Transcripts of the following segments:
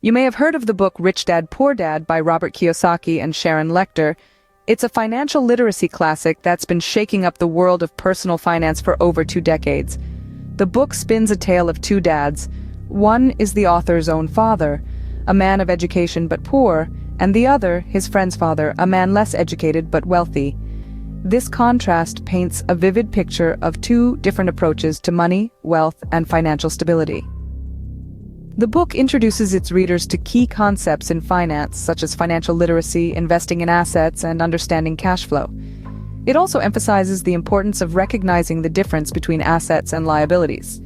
You may have heard of the book Rich Dad, Poor Dad by Robert Kiyosaki and Sharon Lechter. It's a financial literacy classic that's been shaking up the world of personal finance for over 2 decades. The book spins a tale of 2 dads. One is the author's own father, a man of education but poor, and the other, his friend's father, a man less educated but wealthy. This contrast paints a vivid picture of 2 different approaches to money, wealth, and financial stability. The book introduces its readers to key concepts in finance, such as financial literacy, investing in assets, and understanding cash flow. It also emphasizes the importance of recognizing the difference between assets and liabilities.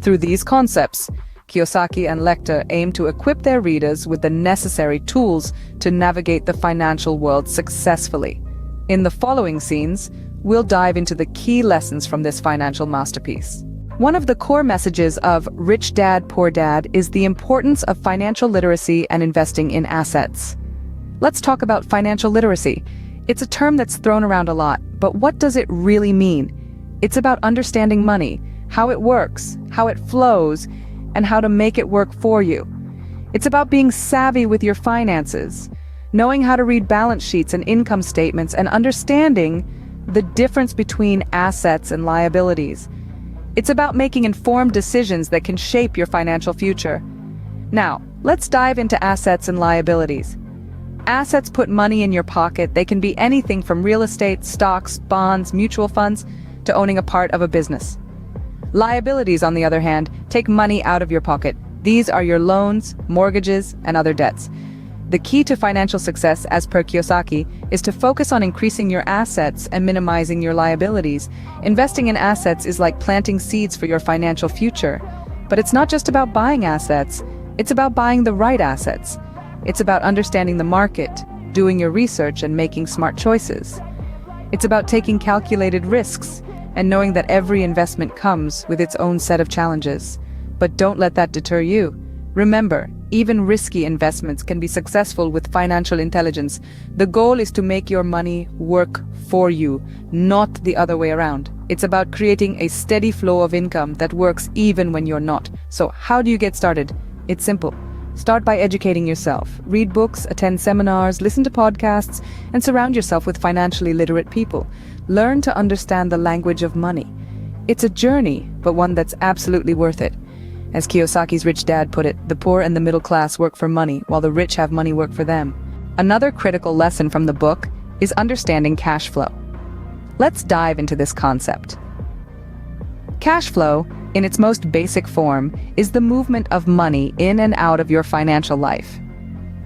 Through these concepts, Kiyosaki and Lechter aim to equip their readers with the necessary tools to navigate the financial world successfully. In the following scenes, we'll dive into the key lessons from this financial masterpiece. One of the core messages of Rich Dad, Poor Dad is the importance of financial literacy and investing in assets. Let's talk about financial literacy. It's a term that's thrown around a lot, but what does it really mean? It's about understanding money, how it works, how it flows, and how to make it work for you. It's about being savvy with your finances, knowing how to read balance sheets and income statements, and understanding the difference between assets and liabilities. It's about making informed decisions that can shape your financial future. Now, let's dive into assets and liabilities. Assets put money in your pocket. They can be anything from real estate, stocks, bonds, mutual funds, to owning a part of a business. Liabilities, on the other hand, take money out of your pocket. These are your loans, mortgages, and other debts. The key to financial success, as per Kiyosaki, is to focus on increasing your assets and minimizing your liabilities. Investing in assets is like planting seeds for your financial future. But it's not just about buying assets, it's about buying the right assets. It's about understanding the market, doing your research, and making smart choices. It's about taking calculated risks and knowing that every investment comes with its own set of challenges. But don't let that deter you. Remember, even risky investments can be successful with financial intelligence. The goal is to make your money work for you, not the other way around. It's about creating a steady flow of income that works even when you're not. So how do you get started? It's simple. Start by educating yourself. Read books, attend seminars, listen to podcasts, and surround yourself with financially literate people. Learn to understand the language of money. It's a journey, but one that's absolutely worth it. As Kiyosaki's Rich Dad put it, the poor and the middle class work for money, while the rich have money work for them. Another critical lesson from the book is understanding cash flow. Let's dive into this concept. Cash flow, in its most basic form, is the movement of money in and out of your financial life.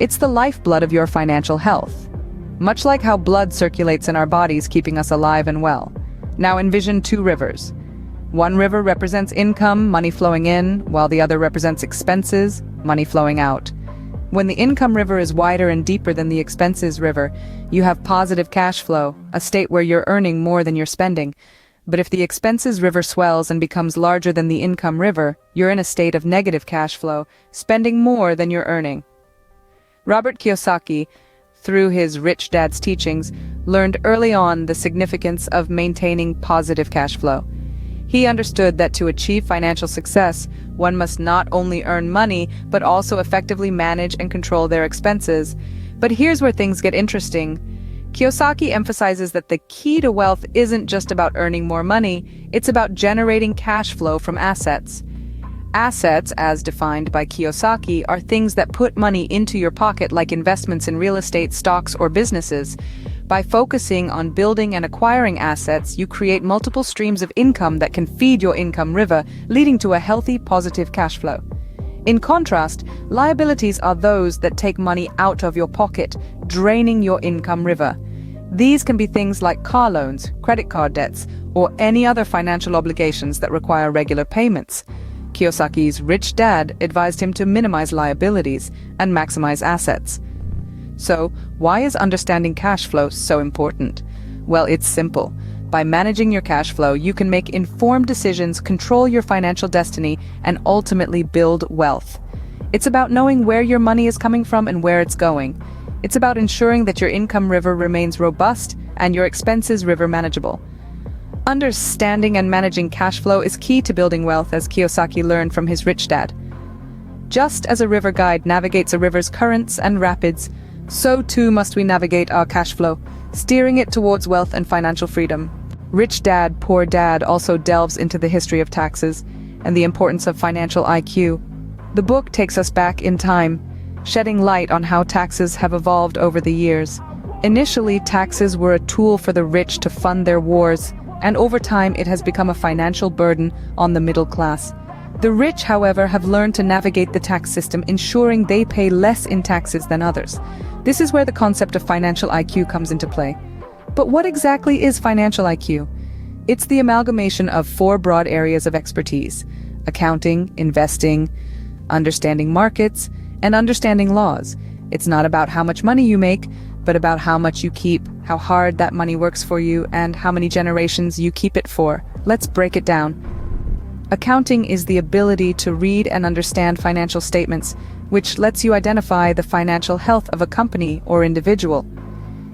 It's the lifeblood of your financial health, much like how blood circulates in our bodies, keeping us alive and well. Now envision 2 rivers. One river represents income, money flowing in, while the other represents expenses, money flowing out. When the income river is wider and deeper than the expenses river, you have positive cash flow, a state where you're earning more than you're spending. But if the expenses river swells and becomes larger than the income river, you're in a state of negative cash flow, spending more than you're earning. Robert Kiyosaki, through his Rich Dad's teachings, learned early on the significance of maintaining positive cash flow. He understood that to achieve financial success, one must not only earn money, but also effectively manage and control their expenses. But here's where things get interesting. Kiyosaki emphasizes that the key to wealth isn't just about earning more money, it's about generating cash flow from assets. Assets, as defined by Kiyosaki, are things that put money into your pocket, like investments in real estate, stocks, or businesses. By focusing on building and acquiring assets, you create multiple streams of income that can feed your income river, leading to a healthy, positive cash flow. In contrast, liabilities are those that take money out of your pocket, draining your income river. These can be things like car loans, credit card debts, or any other financial obligations that require regular payments. Kiyosaki's Rich Dad advised him to minimize liabilities and maximize assets. So, why is understanding cash flow so important? Well, it's simple. By managing your cash flow, you can make informed decisions, control your financial destiny, and ultimately build wealth. It's about knowing where your money is coming from and where it's going. It's about ensuring that your income river remains robust and your expenses river manageable. Understanding and managing cash flow is key to building wealth, as Kiyosaki learned from his Rich Dad. Just as a river guide navigates a river's currents and rapids, so too must we navigate our cash flow, steering it towards wealth and financial freedom. Rich Dad, Poor Dad also delves into the history of taxes and the importance of financial IQ. The book takes us back in time, shedding light on how taxes have evolved over the years. Initially, taxes were a tool for the rich to fund their wars, and over time it has become a financial burden on the middle class. The rich, however, have learned to navigate the tax system, ensuring they pay less in taxes than others. This is where the concept of financial IQ comes into play. But what exactly is financial IQ? It's the amalgamation of 4 broad areas of expertise: accounting, investing, understanding markets, and understanding laws. It's not about how much money you make, but about how much you keep, how hard that money works for you, and how many generations you keep it for. Let's break it down. Accounting is the ability to read and understand financial statements, which lets you identify the financial health of a company or individual.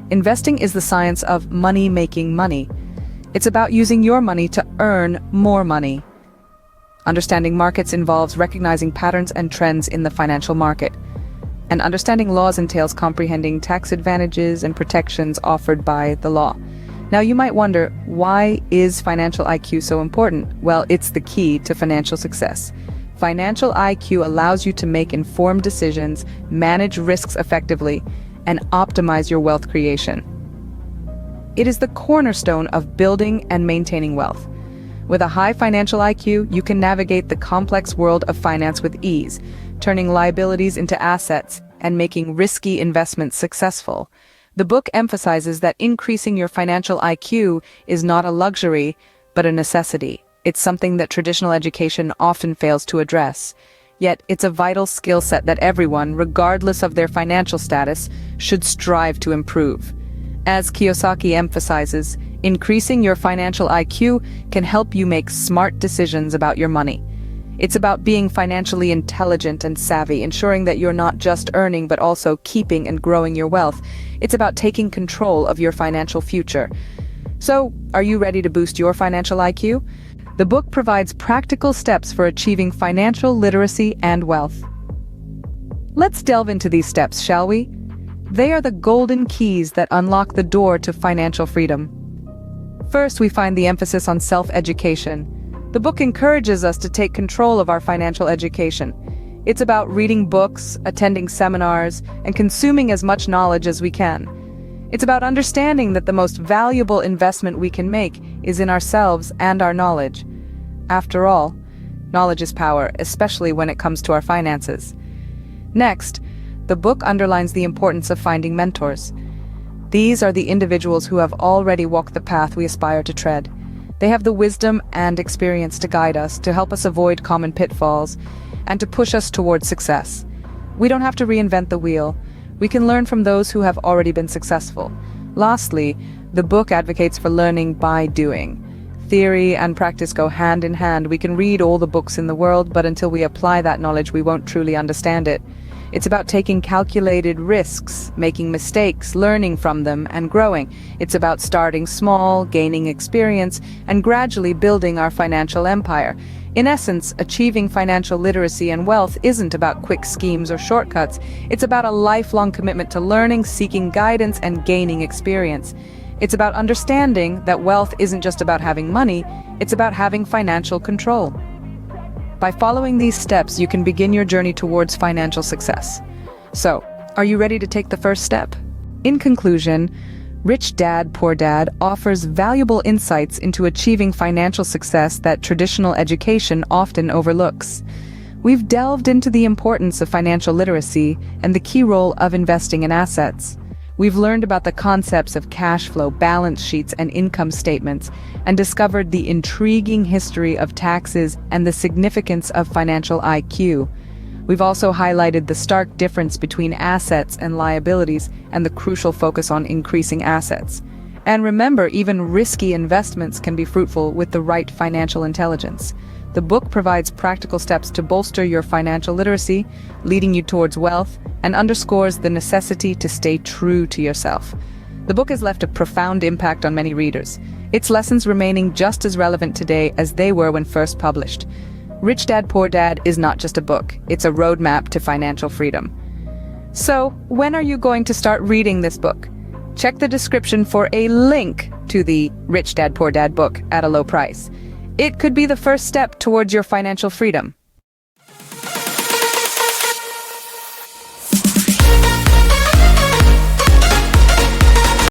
Investing is the science of money making money. It's about using your money to earn more money. Understanding markets involves recognizing patterns and trends in the financial market. And understanding laws entails comprehending tax advantages and protections offered by the law. Now you might wonder, why is financial IQ so important? Well, it's the key to financial success. Financial IQ allows you to make informed decisions, manage risks effectively, and optimize your wealth creation. It is the cornerstone of building and maintaining wealth. With a high financial IQ, you can navigate the complex world of finance with ease, turning liabilities into assets and making risky investments successful. The book emphasizes that increasing your financial IQ is not a luxury, but a necessity. It's something that traditional education often fails to address. Yet, it's a vital skill set that everyone, regardless of their financial status, should strive to improve. As Kiyosaki emphasizes, increasing your financial IQ can help you make smart decisions about your money. It's about being financially intelligent and savvy, ensuring that you're not just earning but also keeping and growing your wealth. It's about taking control of your financial future. So, are you ready to boost your financial IQ? The book provides practical steps for achieving financial literacy and wealth. Let's delve into these steps, shall we? They are the golden keys that unlock the door to financial freedom. First, we find the emphasis on self-education. The book encourages us to take control of our financial education. It's about reading books, attending seminars, and consuming as much knowledge as we can. It's about understanding that the most valuable investment we can make is in ourselves and our knowledge. After all, knowledge is power, especially when it comes to our finances. Next, the book underlines the importance of finding mentors. These are the individuals who have already walked the path we aspire to tread. They have the wisdom and experience to guide us, to help us avoid common pitfalls, and to push us towards success. We don't have to reinvent the wheel. We can learn from those who have already been successful. Lastly, the book advocates for learning by doing. Theory and practice go hand in hand. We can read all the books in the world, but until we apply that knowledge, we won't truly understand it. It's about taking calculated risks, making mistakes, learning from them, and growing. It's about starting small, gaining experience, and gradually building our financial empire. In essence, achieving financial literacy and wealth isn't about quick schemes or shortcuts. It's about a lifelong commitment to learning, seeking guidance, and gaining experience. It's about understanding that wealth isn't just about having money, it's about having financial control. By following these steps, you can begin your journey towards financial success. So, are you ready to take the first step? In conclusion, Rich Dad, Poor Dad offers valuable insights into achieving financial success that traditional education often overlooks. We've delved into the importance of financial literacy and the key role of investing in assets. We've learned about the concepts of cash flow, balance sheets, and income statements, and discovered the intriguing history of taxes and the significance of financial IQ. We've also highlighted the stark difference between assets and liabilities and the crucial focus on increasing assets. And remember, even risky investments can be fruitful with the right financial intelligence. The book provides practical steps to bolster your financial literacy, leading you towards wealth, and underscores the necessity to stay true to yourself. The book has left a profound impact on many readers, its lessons remaining just as relevant today as they were when first published. Rich Dad, Poor Dad is not just a book, it's a roadmap to financial freedom. So, when are you going to start reading this book? Check the description for a link to the Rich Dad, Poor Dad book at a low price. It could be the first step towards your financial freedom.